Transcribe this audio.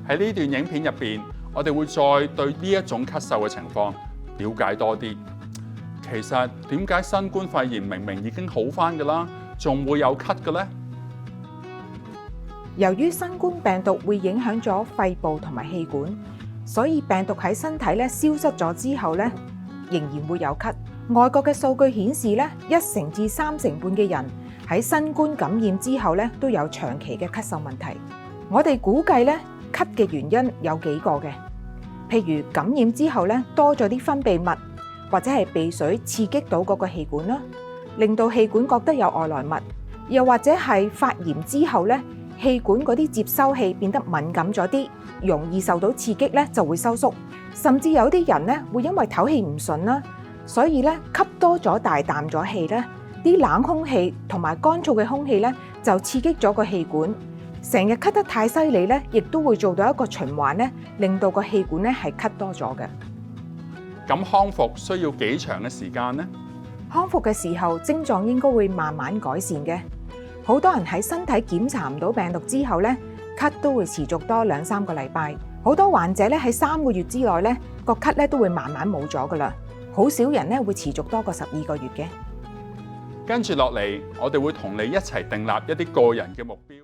喺呢段影片入邊，我哋會再對呢一種咳嗽嘅情況了解多啲。其實點解新冠肺炎明明已經好返㗎啦，仲會有咳嘅呢？由於新冠病毒會影響咗肺部同埋氣管，所以病毒喺身體消失咗之後仍然會有咳。外國嘅數據顯示1成至3成半嘅人喺新冠感染之後都有長期嘅咳嗽問題。我哋估計咳嘅原因有幾個嘅，譬如感染之後多咗啲分泌物，或者係鼻水刺激到嗰個氣管啦，令到氣管覺得有外來物，又或者係發炎之後氣管嗰啲接收器變得敏感咗啲，容易受到刺激就會收縮，甚至有啲人會因為唞氣唔順啦，所以吸多咗大啖咗氣啲冷空氣同埋乾燥嘅空氣就刺激咗個氣管，成日咳得太犀利亦都會做到一個循環令到個氣管係咳多咗嘅。咁康復需要幾長嘅時間呢？康復嘅時候，症狀應該會慢慢改善嘅。好多人喺身體檢查唔到病毒之後咳都會持續多2-3個禮拜。好多患者喺3個月之內個咳都會慢慢冇咗噶啦。好少人會持續多過12個月嘅。跟住落嚟，我哋會同你一齊訂立一啲個人嘅目標。